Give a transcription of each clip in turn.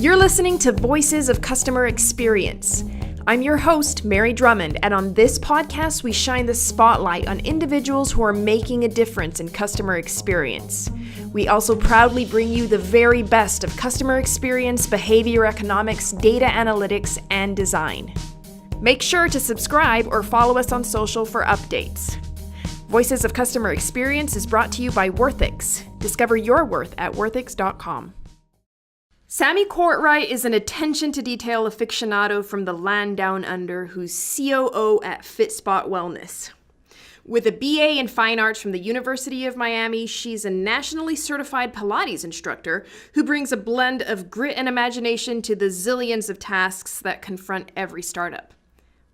You're listening to Voices of Customer Experience. I'm your host, Mary Drumond, and on this podcast, we shine the spotlight on individuals who are making a difference in customer experience. We also proudly bring you the very best of customer experience, behavior economics, data analytics, and design. Make sure to subscribe or follow us on social for updates. Voices of Customer Experience is brought to you by Worthix. Discover your worth at worthix.com. Sammy Courtright is an attention-to-detail aficionado from the land down under who's COO at Fitspot Wellness. With a BA in Fine Arts from the University of Miami, she's a nationally certified Pilates instructor who brings a blend of grit and imagination to the zillions of tasks that confront every startup.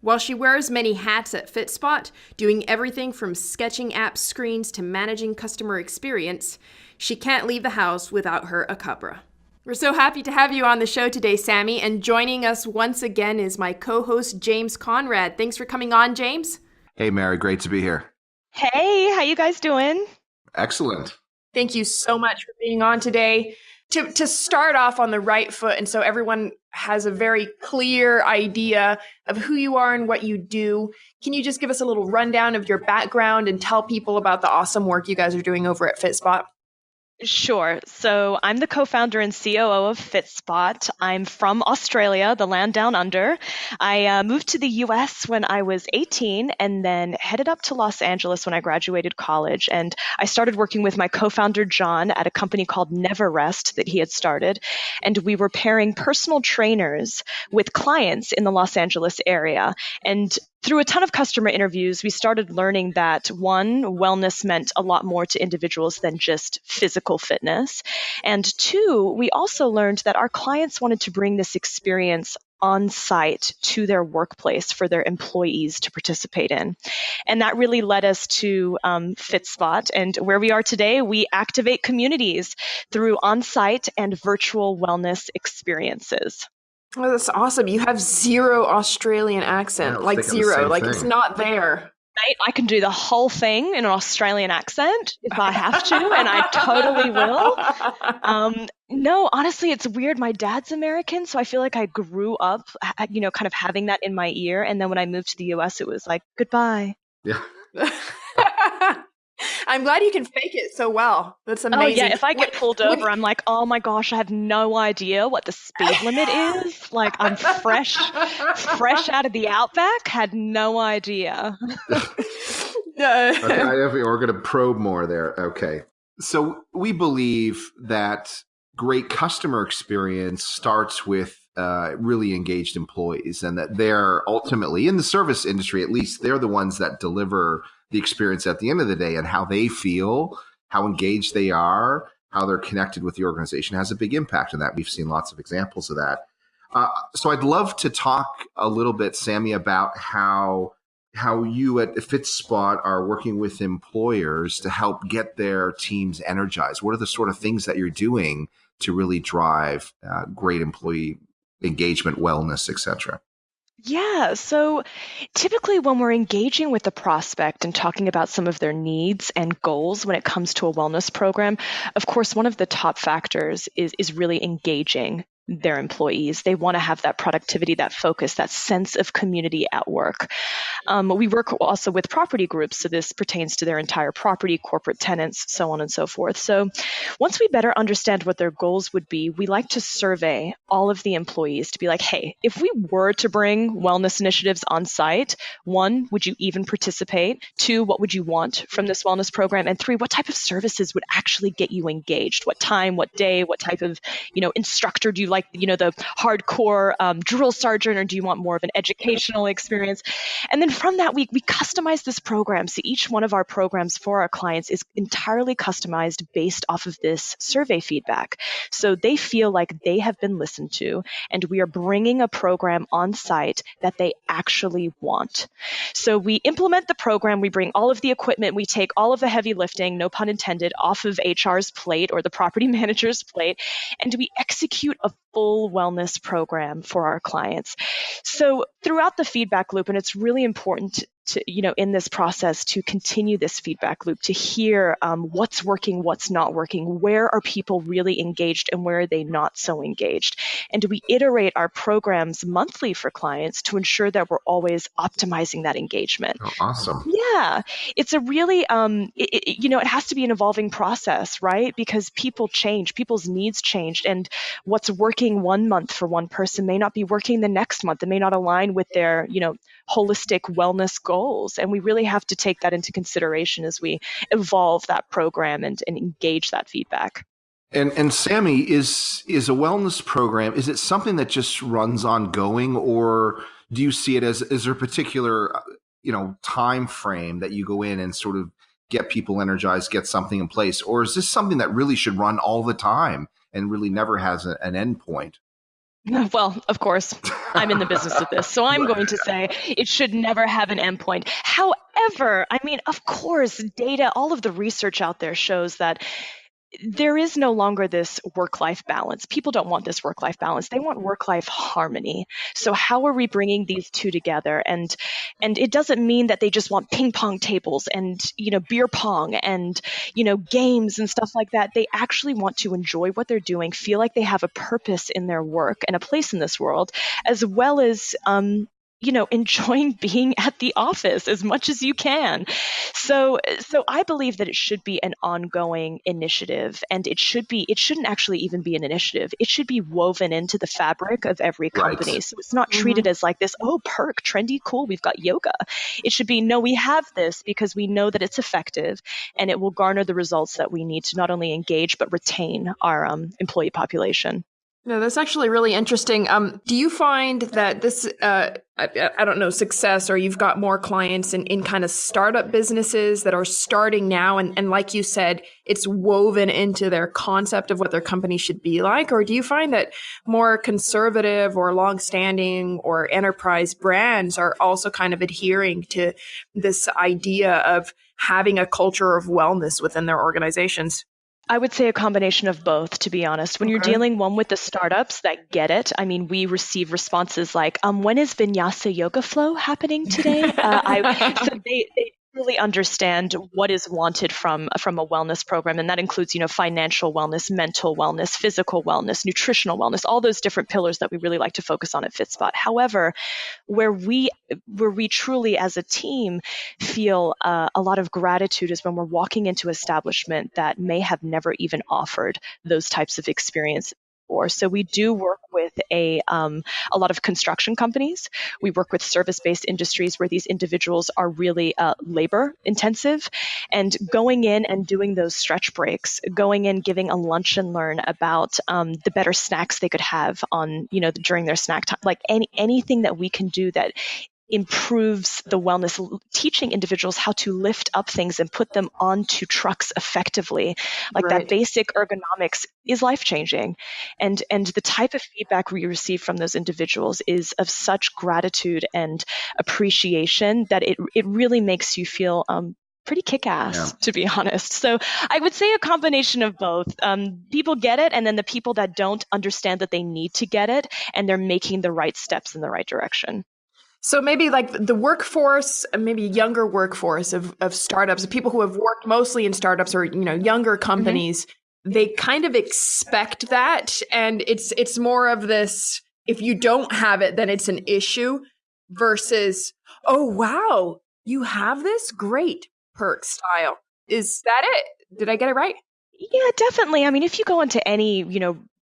While she wears many hats at Fitspot, doing everything from sketching app screens to managing customer experience, she can't leave the house without her Akubra. We're so happy to have you on the show today, Sammy, and joining us once again is my co-host, James Conrad. Thanks for coming on, James. Hey, Mary, great to be here. Hey, how you guys doing? Excellent. Thank you so much for being on today. To start off on the right foot, and so everyone has a very clear idea of who you are and what you do, can you just give us a little rundown of your background and tell people about the awesome work you guys are doing over at Fitspot? Sure. So I'm the co-founder and COO of Fitspot. I'm from Australia, the land down under. I moved to the US when I was 18 and then headed up to Los Angeles when I graduated college. And I started working with my co-founder, John, at a company called Never Rest that he had started. And we were pairing personal trainers with clients in the Los Angeles area. And through a ton of customer interviews, we started learning that, one, wellness meant a lot more to individuals than just physical fitness. And two, we also learned that our clients wanted to bring this experience on site to their workplace for their employees to participate in. And that really led us to Fitspot. And where we are today, we activate communities through on-site and virtual wellness experiences. Oh, that's awesome. You have zero Australian accent, like zero, like it's not there. Mate, I can do the whole thing in an Australian accent if I have to, and I totally will. No, honestly, it's weird. My dad's American, so I feel like I grew up, kind of having that in my ear. And then when I moved to the US, it was like, goodbye. Yeah. I'm glad you can fake it so well. That's amazing. Oh, yeah. If I get pulled over, I'm like, oh my gosh, I have no idea what the speed limit is. Like, I'm fresh out of the outback, had no idea. Okay, I know we're going to probe more there. Okay. So we believe that great customer experience starts with really engaged employees, and that they're ultimately, in the service industry at least, they're the ones that deliver the experience at the end of the day, and how they feel, how engaged they are, how they're connected with the organization has a big impact on that. We've seen lots of examples of that. So I'd love to talk a little bit, Sammy, about how you at Fitspot are working with employers to help get their teams energized. What are the sort of things that you're doing to really drive great employee engagement, wellness, et cetera? Yeah, so typically when we're engaging with the prospect and talking about some of their needs and goals when it comes to a wellness program, of course, one of the top factors is really engaging their employees. They want to have that productivity, that focus, that sense of community at work. We work also with property groups, so this pertains to their entire property, corporate tenants, so on and so forth. So once we better understand what their goals would be, we like to survey all of the employees to be like, hey, if we were to bring wellness initiatives on site, one, would you even participate? Two, what would you want from this wellness program? And three, what type of services would actually get you engaged? What time, what day, what type of, instructor do you like? The hardcore drill sergeant, or do you want more of an educational experience? And then from that, we customize this program. So each one of our programs for our clients is entirely customized based off of this survey feedback. So they feel like they have been listened to, and we are bringing a program on site that they actually want. So we implement the program, we bring all of the equipment, we take all of the heavy lifting, no pun intended, off of HR's plate or the property manager's plate, and we execute a full wellness program for our clients. So throughout the feedback loop, and it's really important in this process to continue this feedback loop, to hear what's working, what's not working, where are people really engaged and where are they not so engaged. And we iterate our programs monthly for clients to ensure that we're always optimizing that engagement. Oh, awesome. Yeah, it's a really, it has to be an evolving process, right? Because people change, people's needs changed, and what's working one month for one person may not be working the next month. It may not align with their, holistic wellness goals. And we really have to take that into consideration as we evolve that program and engage that feedback. And Sammy, is a wellness program, is it something that just runs ongoing, or do you see it as, is there a particular, time frame that you go in and sort of get people energized, get something in place? Or is this something that really should run all the time and really never has an end point? Well, of course, I'm in the business of this, so I'm going to say it should never have an endpoint. However, of course, data, all of the research out there shows that there is no longer this work-life balance. People don't want this work-life balance. They want work-life harmony. So how are we bringing these two together? And it doesn't mean that they just want ping pong tables and, beer pong and, games and stuff like that. They actually want to enjoy what they're doing, feel like they have a purpose in their work and a place in this world, as well as, enjoying being at the office as much as you can. So I believe that it should be an ongoing initiative, and it shouldn't actually even be an initiative. It should be woven into the fabric of every company. Right. So it's not treated as like this, perk, trendy, cool, we've got yoga. It should be, no, we have this because we know that it's effective and it will garner the results that we need to not only engage but retain our employee population. No, that's actually really interesting. Do you find that this, I don't know, success, or you've got more clients in kind of startup businesses that are starting now, and like you said, it's woven into their concept of what their company should be like? Or do you find that more conservative or longstanding or enterprise brands are also kind of adhering to this idea of having a culture of wellness within their organizations? I would say a combination of both, to be honest. When you're dealing with the startups that get it, we receive responses like, when is Vinyasa Yoga Flow happening today? So they really understand what is wanted from a wellness program. And that includes, financial wellness, mental wellness, physical wellness, nutritional wellness, all those different pillars that we really like to focus on at Fitspot. However, where we truly as a team feel a lot of gratitude is when we're walking into establishment that may have never even offered those types of experiences. So we do work with a lot of construction companies. We work with service-based industries where these individuals are really labor intensive, and going in and doing those stretch breaks, going in, giving a lunch and learn about the better snacks they could have on, during their snack time, like anything that we can do that improves the wellness, teaching individuals how to lift up things and put them onto trucks effectively. That basic ergonomics is life-changing. And the type of feedback we receive from those individuals is of such gratitude and appreciation that it really makes you feel pretty kick-ass, to be honest. So I would say a combination of both. People get it, and then the people that don't understand that they need to get it, and they're making the right steps in the right direction. So maybe like the workforce, maybe younger workforce of startups, people who have worked mostly in startups or, younger companies, they kind of expect that. And it's more of this, if you don't have it, then it's an issue versus, oh, wow, you have this? Great, perk style. Is that it? Did I get it right? Yeah, definitely. If you go into any,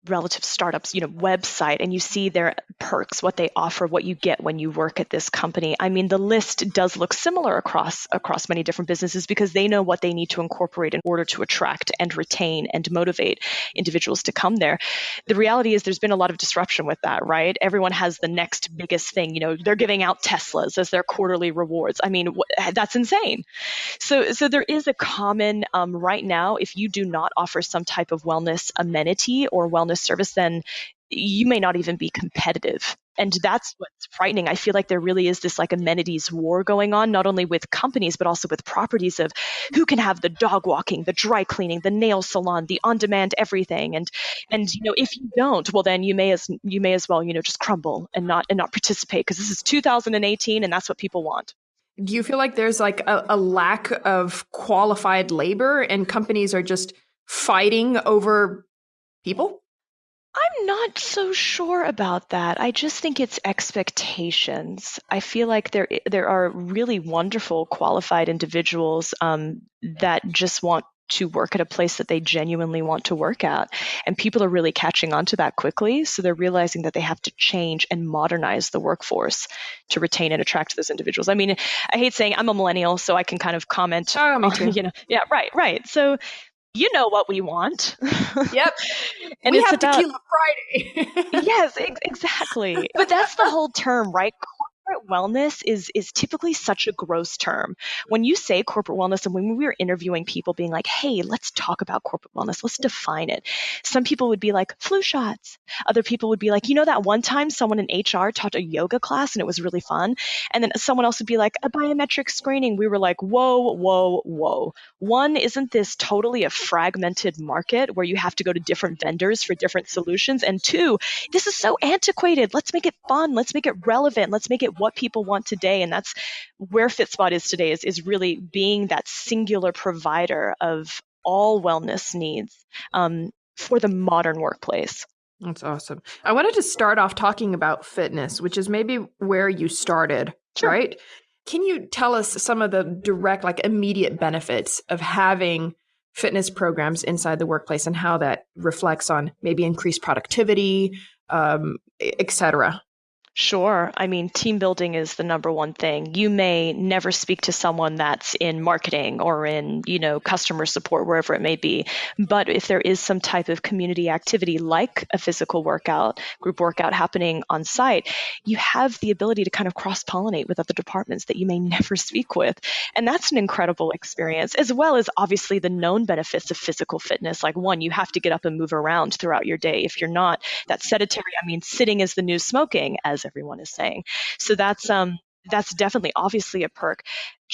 relative startups, website, and you see their perks, what they offer, what you get when you work at this company. The list does look similar across many different businesses because they know what they need to incorporate in order to attract and retain and motivate individuals to come there. The reality is there's been a lot of disruption with that, right? Everyone has the next biggest thing. They're giving out Teslas as their quarterly rewards. That's insane. So there is a common, right now, if you do not offer some type of wellness amenity or wellness service, then you may not even be competitive. And that's what's frightening. I feel like there really is this amenities war going on, not only with companies, but also with properties of who can have the dog walking, the dry cleaning, the nail salon, the on-demand everything. And if you don't, well, then you may as well, just crumble and not participate, because this is 2018 and that's what people want. Do you feel like there's like a lack of qualified labor and companies are just fighting over people? I'm not so sure about that. I just think it's expectations. I feel like there are really wonderful qualified individuals that just want to work at a place that they genuinely want to work at. And people are really catching on to that quickly. So they're realizing that they have to change and modernize the workforce to retain and attract those individuals. I mean, I hate saying I'm a millennial, so I can kind of comment. Oh, me too. Yeah, right. So you know what we want. Yep. And we it's have about Tequila Friday. Yes, exactly. But that's the whole term, right? Corporate wellness is typically such a gross term. When you say corporate wellness, and when we were interviewing people being like, hey, let's talk about corporate wellness, let's define it. Some people would be like, flu shots. Other people would be like, you know, that one time someone in HR taught a yoga class and it was really fun. And then someone else would be like, a biometric screening. We were like, whoa. One, isn't this totally a fragmented market where you have to go to different vendors for different solutions? And two, this is so antiquated. Let's make it fun. Let's make it relevant. Let's make it what people want today. And that's where Fitspot is today, is really being that singular provider of all wellness needs for the modern workplace. That's awesome. I wanted to start off talking about fitness, which is maybe where you started, Sure. right? Can you tell us some of the direct, like immediate benefits of having fitness programs inside the workplace and how that reflects on maybe increased productivity, et cetera? Sure. I mean, team building is the number one thing. You may never speak to someone that's in marketing or in, customer support, wherever it may be. But if there is some type of community activity like a physical workout, group workout happening on site, you have the ability to kind of cross-pollinate with other departments that you may never speak with. And that's an incredible experience, as well as obviously the known benefits of physical fitness. Like one, you have to get up and move around throughout your day. If you're not that sedentary, sitting is the new smoking, as everyone is saying. So that's definitely obviously a perk.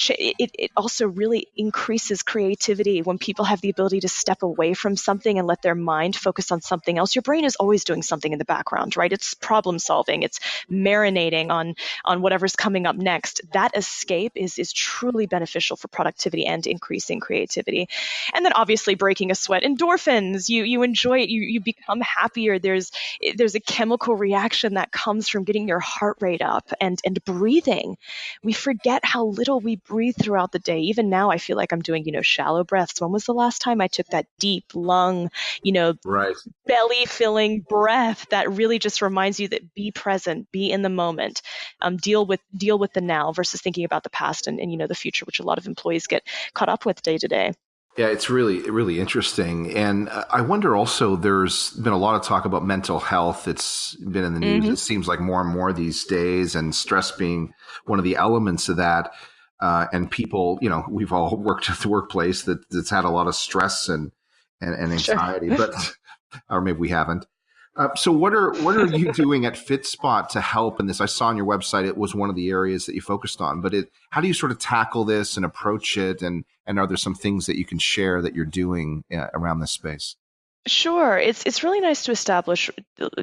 It also really increases creativity when people have the ability to step away from something and let their mind focus on something else. Your brain is always doing something in the background, right? It's problem solving. It's marinating on whatever's coming up next. That escape is truly beneficial for productivity and increasing creativity. And then obviously breaking a sweat, endorphins, you enjoy it. You become happier. There's a chemical reaction that comes from getting your heart rate up and breathing. We forget how little we breathe throughout the day. Even now, I feel like I'm doing, shallow breaths. When was the last time I took that deep lung, Right. belly filling breath that really just reminds you that be present, be in the moment, deal with the now versus thinking about the past and the future, which a lot of employees get caught up with day to day. Yeah, it's really, really interesting. And I wonder also, there's been a lot of talk about mental health. It's been in the news. Mm-hmm. It seems like more and more these days, and stress being one of the elements of that. And people, we've all worked at the workplace that's had a lot of stress and anxiety, Sure. but or maybe we haven't. So what are you doing at Fitspot to help in this? I saw on your website it was one of the areas that you focused on, but how do you sort of tackle this and approach it? And are there some things that you can share that you're doing around this space? Sure. It's really nice to establish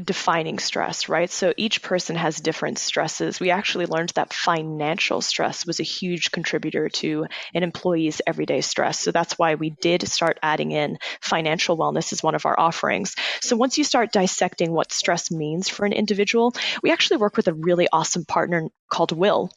defining stress, right? So each person has different stresses. We actually learned that financial stress was a huge contributor to an employee's everyday stress. So that's why we did start adding in financial wellness as one of our offerings. So once you start dissecting what stress means for an individual, we actually work with a really awesome partner called Will.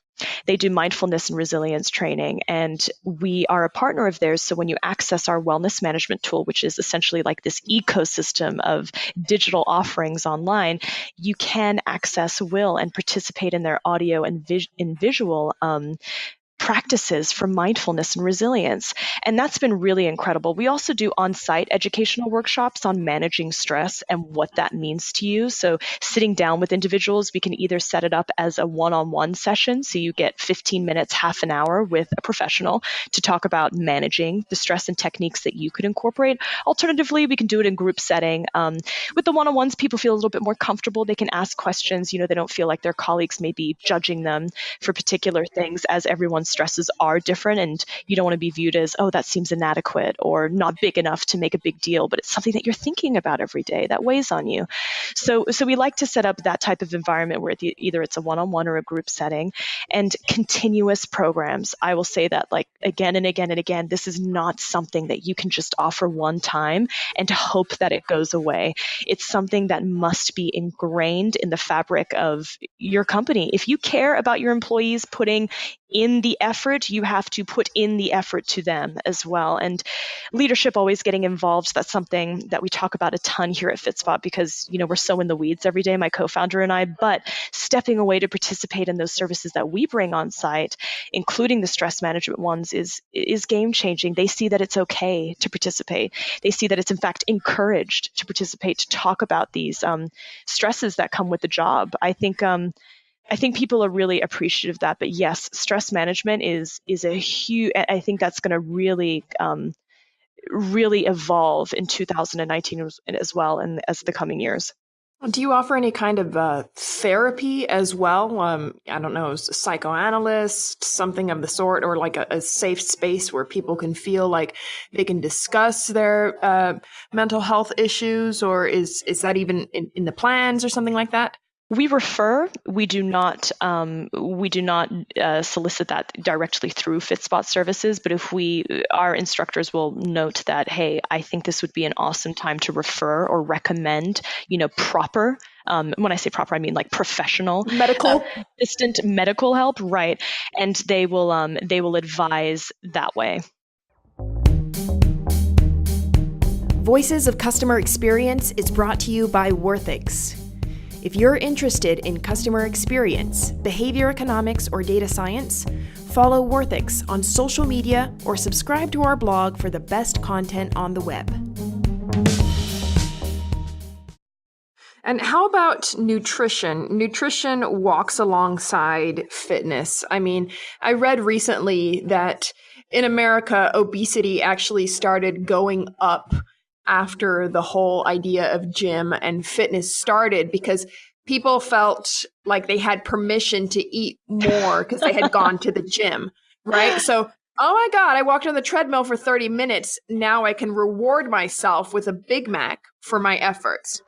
They do mindfulness and resilience training, and we are a partner of theirs. So when you access our wellness management tool, which is essentially like this ecosystem of digital offerings online, you can access Will and participate in their audio and visual practices for mindfulness and resilience. And that's been really incredible. We also do on-site educational workshops on managing stress and what that means to you. So sitting down with individuals, we can either set it up as a one-on-one session. So you get 15 minutes, half an hour with a professional to talk about managing the stress and techniques that you could incorporate. Alternatively, we can do it in group setting. With the one-on-ones, people feel a little bit more comfortable. They can ask questions. They don't feel like their colleagues may be judging them for particular things as everyone's stresses are different, and you don't want to be viewed as, oh, that seems inadequate or not big enough to make a big deal, but it's something that you're thinking about every day that weighs on you. So we like to set up that type of environment where either it's a one-on-one or a group setting, and continuous programs. I will say that, like, again and again and again, this is not something that you can just offer one time and hope that it goes away. It's something that must be ingrained in the fabric of your company. If you care about your employees putting in the effort, you have to put in the effort to them as well. And leadership always getting involved, that's something that we talk about a ton here at Fitspot, because, we're so in the weeds every day, my co-founder and I, but stepping away to participate in those services that we bring on site, including the stress management ones, is game changing. They see that it's okay to participate. They see that it's in fact encouraged to participate, to talk about these stresses that come with the job. I think people are really appreciative of that. But yes, stress management is a huge, I think that's going to really evolve in 2019 as well, and as the coming years. Do you offer any kind of therapy as well? I don't know, psychoanalyst, something of the sort, or like a safe space where people can feel like they can discuss their mental health issues, or is that even in the plans or something like that? We refer. We do not solicit that directly through Fitspot services. But if our instructors will note that, hey, I think this would be an awesome time to refer or recommend, proper. When I say proper, I mean like professional medical, distant medical help, right? And they will advise that way. Voices of Customer Experience is brought to you by Worthix. If you're interested in customer experience, behavior economics, or data science, follow Worthix on social media or subscribe to our blog for the best content on the web. And how about nutrition? Nutrition walks alongside fitness. I mean, I read recently that in America, obesity actually started going up after the whole idea of gym and fitness started, because people felt like they had permission to eat more because they had gone to the gym, right? So, oh my God, I walked on the treadmill for 30 minutes. Now I can reward myself with a Big Mac for my efforts,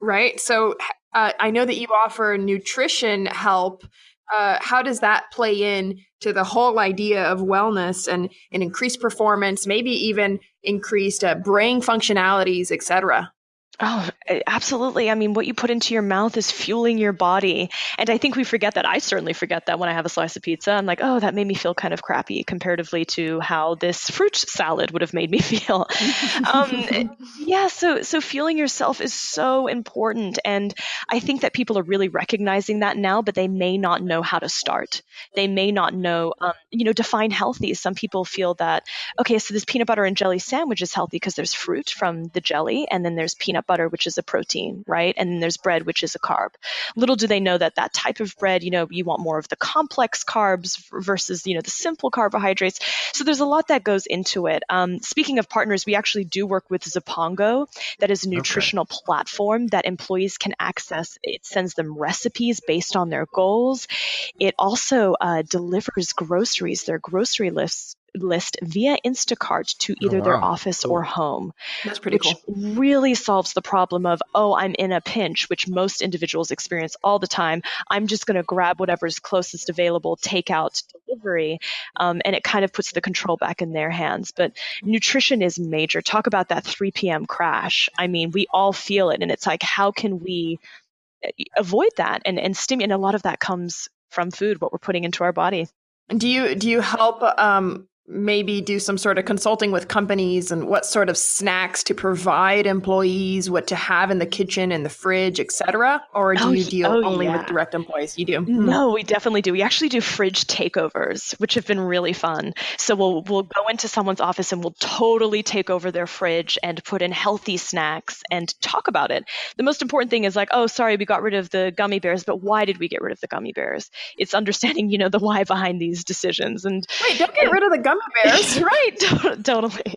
right? So I know that you offer nutrition help. How does that play in to the whole idea of wellness and increased performance, maybe even increased brain functionalities, et cetera? Oh, absolutely. I mean, what you put into your mouth is fueling your body. And I think we forget that. I certainly forget that when I have a slice of pizza. I'm like, oh, that made me feel kind of crappy comparatively to how this fruit salad would have made me feel. So fueling yourself is so important. And I think that people are really recognizing that now, but they may not know how to start. They may not know, define healthy. Some people feel that, okay, so this peanut butter and jelly sandwich is healthy because there's fruit from the jelly, and then there's peanut butter, which is a protein, right? And then there's bread, which is a carb. Little do they know that type of bread, you want more of the complex carbs versus, the simple carbohydrates. So there's a lot that goes into it. Speaking of partners, we actually do work with Zapongo. That is a nutritional platform that employees can access. It sends them recipes based on their goals. It also delivers groceries, their grocery list via Instacart to either their office or home. That's pretty cool. Which really solves the problem of, I'm in a pinch, which most individuals experience all the time. I'm just going to grab whatever's closest available, takeout, delivery, and it kind of puts the control back in their hands. But nutrition is major. Talk about that 3 p.m. crash. I mean, we all feel it, and it's like, how can we avoid that and stimulate? And a lot of that comes from food, what we're putting into our body. Do you help maybe do some sort of consulting with companies and what sort of snacks to provide employees, what to have in the kitchen and the fridge, et cetera? Or do you deal only with direct employees? You do? No, we definitely do. We actually do fridge takeovers, which have been really fun. So we'll go into someone's office and we'll totally take over their fridge and put in healthy snacks and talk about it. The most important thing is like, oh, sorry, we got rid of the gummy bears, but why did we get rid of the gummy bears? It's understanding, the why behind these decisions. And wait, don't get rid of the gummy bears. Right, totally.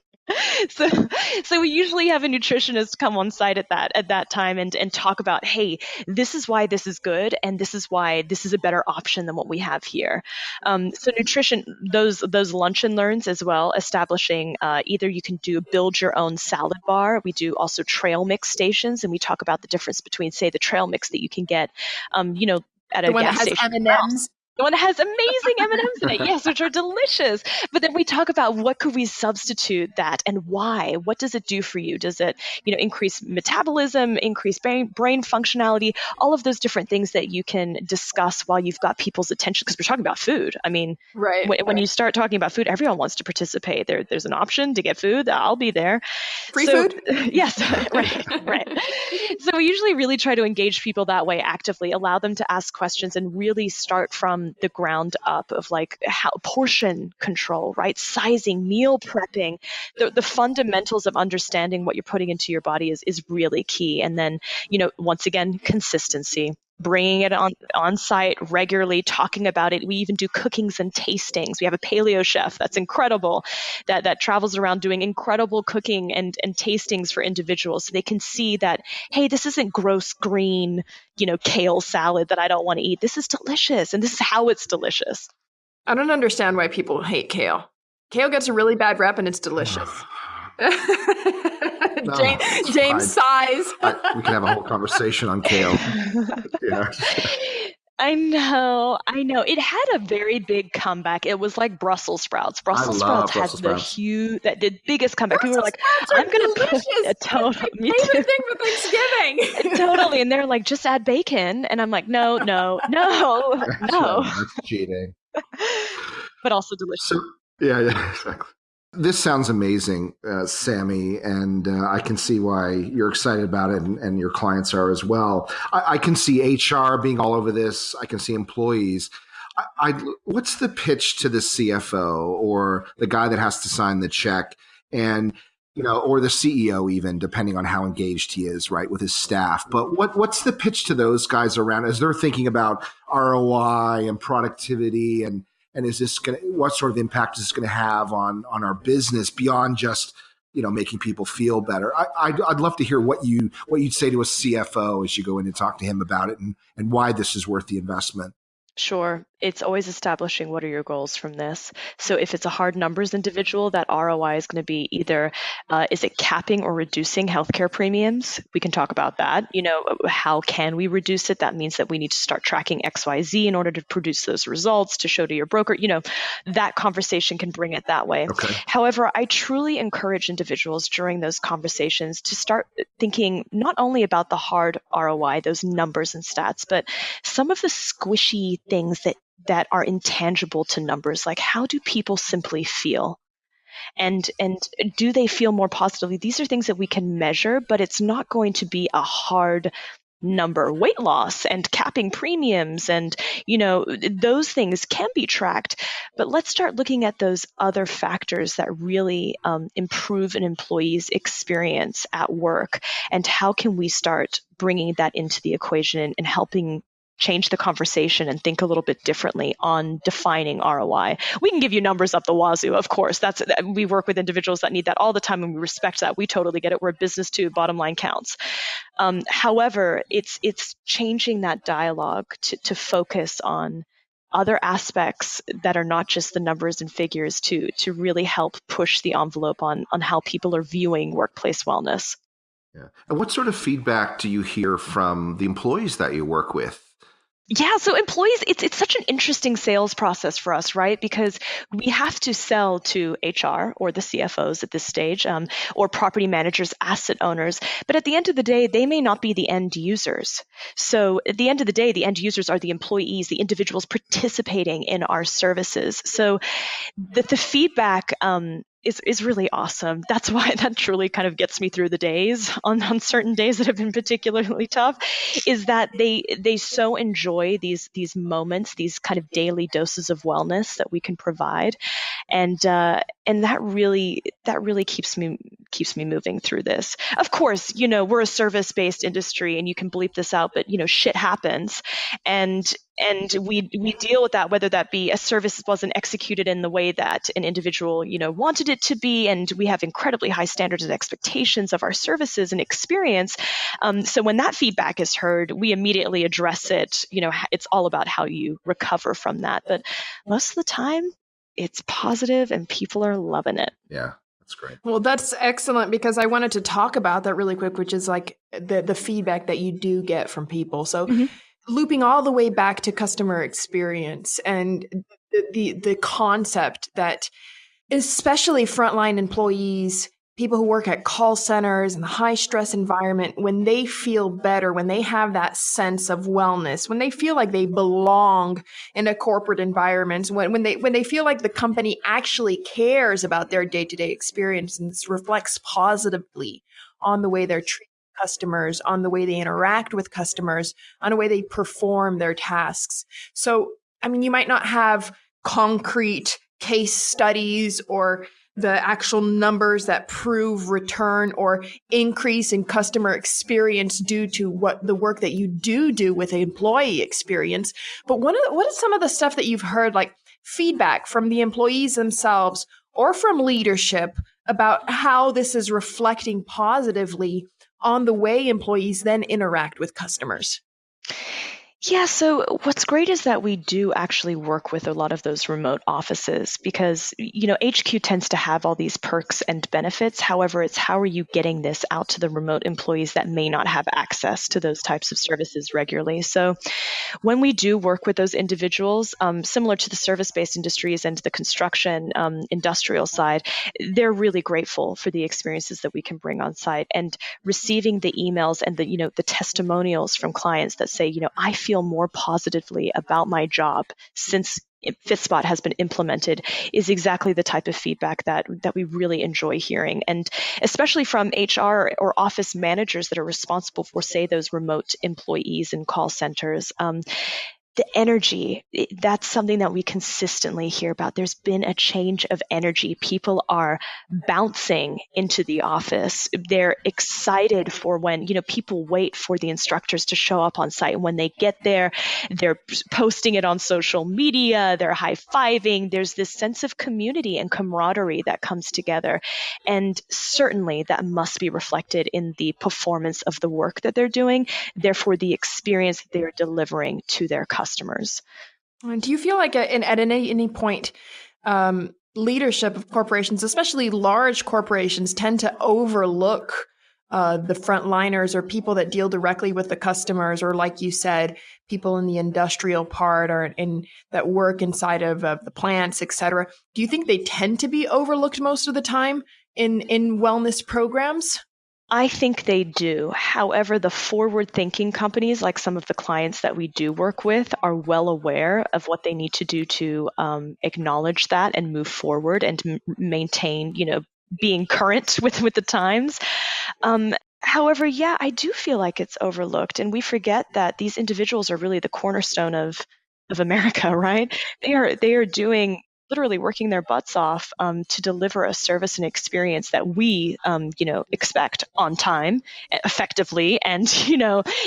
So we usually have a nutritionist come on site at that time and talk about, hey, this is why this is good, and this is why this is a better option than what we have here. So nutrition, those lunch and learns as well, establishing either you can do build your own salad bar. We do also trail mix stations, and we talk about the difference between, say, the trail mix that you can get, at a gas station. M&Ms. The one that has amazing M&Ms in it, yes, which are delicious. But then we talk about what could we substitute that and why? What does it do for you? Does it, increase metabolism, increase brain functionality, all of those different things that you can discuss while you've got people's attention, because we're talking about food. I mean, when you start talking about food, everyone wants to participate. There's an option to get food. I'll be there. Free food? Yes, right. So we usually really try to engage people that way actively, allow them to ask questions, and really start from the ground up of like how portion control, right? Sizing, meal prepping, the fundamentals of understanding what you're putting into your body is really key. And then, once again, consistency. Bringing it on site regularly, talking about it. We even do cookings and tastings. We have a paleo chef that's incredible, that travels around doing incredible cooking and tastings for individuals, so they can see that, hey, this isn't gross green, kale salad that I don't want to eat. This is delicious, and this is how it's delicious. I don't understand why people hate kale. Kale gets a really bad rep, and it's delicious. No, James sighs. We can have a whole conversation on kale. I know. It had a very big comeback. It was like Brussels sprouts. Brussels sprouts had the biggest comeback. People were like, I'm going to put a total. Favorite thing for Thanksgiving. Totally. And they're like, just add bacon. And I'm like, no. That's cheating. But also delicious. So, yeah, exactly. This sounds amazing, Sammy, and I can see why you're excited about it, and your clients are as well. I can see HR being all over this. I can see employees. What's the pitch to the CFO or the guy that has to sign the check, and or the CEO even, depending on how engaged he is, right, with his staff? But what's the pitch to those guys around as they're thinking about ROI and productivity and is this what sort of impact is this going to have on our business beyond just, making people feel better? I'd love to hear what you'd say to a CFO as you go in and talk to him about it and why this is worth the investment. Sure. It's always establishing what are your goals from this. So if it's a hard numbers individual, that ROI is going to be either, is it capping or reducing healthcare premiums? We can talk about that. How can we reduce it? That means that we need to start tracking XYZ in order to produce those results to show to your broker. That conversation can bring it that way. Okay. However, I truly encourage individuals during those conversations to start thinking not only about the hard ROI, those numbers and stats, but some of the squishy things that are intangible to numbers, like how do people simply feel? And do they feel more positively? These are things that we can measure, but it's not going to be a hard number. Weight loss and capping premiums and, those things can be tracked, but let's start looking at those other factors that really improve an employee's experience at work, and how can we start bringing that into the equation and helping change the conversation and think a little bit differently on defining ROI. We can give you numbers up the wazoo, of course. We work with individuals that need that all the time, and we respect that. We totally get it. We're a business too. Bottom line counts. However, it's changing that dialogue to focus on other aspects that are not just the numbers and figures to really help push the envelope on how people are viewing workplace wellness. Yeah. And what sort of feedback do you hear from the employees that you work with? Yeah, so employees, it's such an interesting sales process for us, right? Because we have to sell to HR or the CFOs at this stage, or property managers, asset owners. But at the end of the day, they may not be the end users. So at the end of the day, the end users are the employees, the individuals participating in our services. So the feedback is really awesome. That's why that truly kind of gets me through the days on certain days that have been particularly tough, is that they so enjoy these moments, these kind of daily doses of wellness that we can provide. And that really keeps me keeps me moving through this. Of course, we're a service-based industry, and you can bleep this out, but shit happens, and we deal with that, whether that be a service wasn't executed in the way that an individual wanted it to be, and we have incredibly high standards and expectations of our services and experience. So when that feedback is heard, we immediately address it. It's all about how you recover from that, but most of the time, it's positive and people are loving it. Yeah, that's great. Well, that's excellent, because I wanted to talk about that really quick, which is like the feedback that you do get from people. So looping all the way back to customer experience and the concept that especially frontline employees, people who work at call centers and the high stress environment, when they feel better, when they have that sense of wellness, when they feel like they belong in a corporate environment, when they feel like the company actually cares about their day-to-day experience, and this reflects positively on the way they're treating customers, on the way they interact with customers, on the way they perform their tasks. So, you might not have concrete case studies or the actual numbers that prove return or increase in customer experience due to what the work that you do with the employee experience. But what is some of the stuff that you've heard, like feedback from the employees themselves or from leadership, about how this is reflecting positively on the way employees then interact with customers? Yeah, so what's great is that we do actually work with a lot of those remote offices, because, HQ tends to have all these perks and benefits. However, it's how are you getting this out to the remote employees that may not have access to those types of services regularly. So when we do work with those individuals, similar to the service-based industries and the construction industrial side, they're really grateful for the experiences that we can bring on site, and receiving the emails and the testimonials from clients that say, I feel more positively about my job since Fitspot has been implemented, is exactly the type of feedback that we really enjoy hearing. And especially from HR or office managers that are responsible for, say, those remote employees in call centers. The energy, that's something that we consistently hear about. There's been a change of energy. People are bouncing into the office. They're excited for when, people wait for the instructors to show up on site. And when they get there, they're posting it on social media, they're high-fiving. There's this sense of community and camaraderie that comes together. And certainly that must be reflected in the performance of the work that they're doing, therefore the experience they're delivering to their customers. And do you feel like at any point, leadership of corporations, especially large corporations, tend to overlook the frontliners or people that deal directly with the customers, or like you said, people in the industrial part or that work inside of the plants, et cetera? Do you think they tend to be overlooked most of the time in wellness programs? I think they do. However, the forward-thinking companies, like some of the clients that we do work with, are well aware of what they need to do to acknowledge that and move forward and maintain, being current with the times. However, yeah, I do feel like it's overlooked, and we forget that these individuals are really the cornerstone of America, right? They are doing, literally working their butts off to deliver a service and experience that we, expect on time, effectively, and,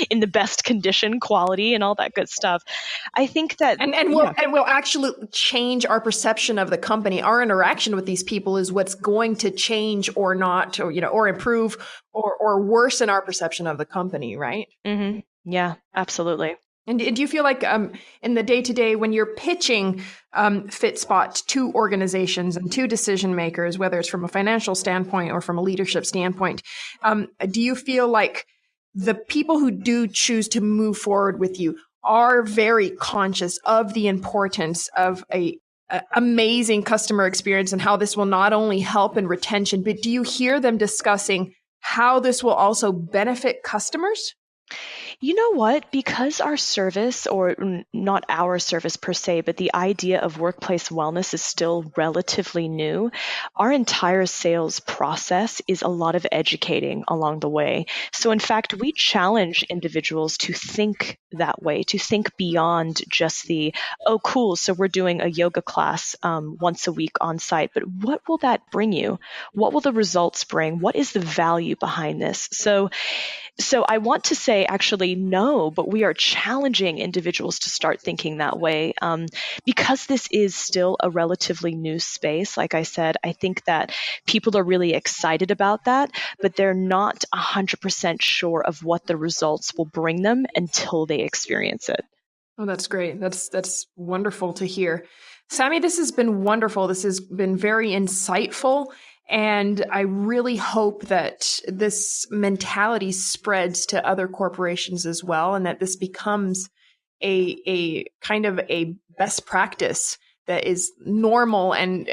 in the best condition, quality, and all that good stuff. I think that... And we'll actually change our perception of the company. Our interaction with these people is what's going to change or not, or improve or worsen our perception of the company, right? Mm-hmm. Yeah, absolutely. And do you feel like in the day-to-day, when you're pitching Fitspot to organizations and to decision makers, whether it's from a financial standpoint or from a leadership standpoint, do you feel like the people who do choose to move forward with you are very conscious of the importance of a amazing customer experience and how this will not only help in retention, but do you hear them discussing how this will also benefit customers? You know what? Because our service, or not our service per se, but the idea of workplace wellness is still relatively new, our entire sales process is a lot of educating along the way. So in fact, we challenge individuals to think that way, to think beyond just the, oh, cool, so we're doing a yoga class once a week on site, but what will that bring you? What will the results bring? What is the value behind this? So I want to say actually no, but we are challenging individuals to start thinking that way because this is still a relatively new space. Like I said, I think that people are really excited about that, but they're not 100% sure of what the results will bring them until they experience it. Oh, that's great. That's wonderful to hear. Sammy, this has been wonderful. This has been very insightful. And I really hope that this mentality spreads to other corporations as well, and that this becomes a kind of a best practice that is normal and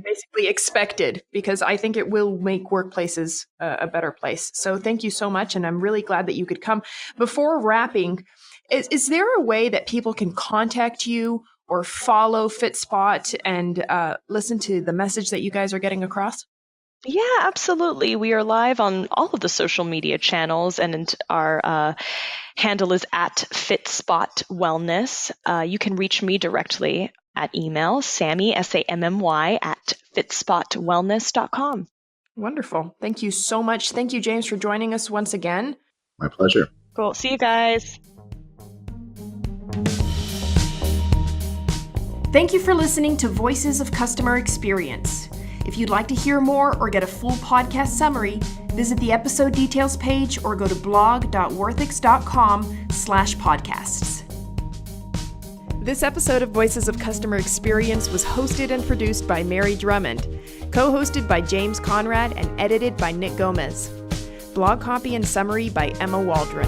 basically expected, because I think it will make workplaces a better place. So thank you so much. And I'm really glad that you could come. Before wrapping, is there a way that people can contact you or follow Fitspot and listen to the message that you guys are getting across? Yeah, absolutely. We are live on all of the social media channels, and our handle is at Fitspot Wellness. You can reach me directly at email, Sammy, SAMMY, at fitspotwellness.com. Wonderful. Thank you so much. Thank you, James, for joining us once again. My pleasure. Cool. See you guys. Thank you for listening to Voices of Customer Experience. If you'd like to hear more or get a full podcast summary, visit the episode details page or go to blog.worthix.com/podcasts. This episode of Voices of Customer Experience was hosted and produced by Mary Drumond, co-hosted by James Conrad, and edited by Nick Gomez. Blog copy and summary by Emma Waldron.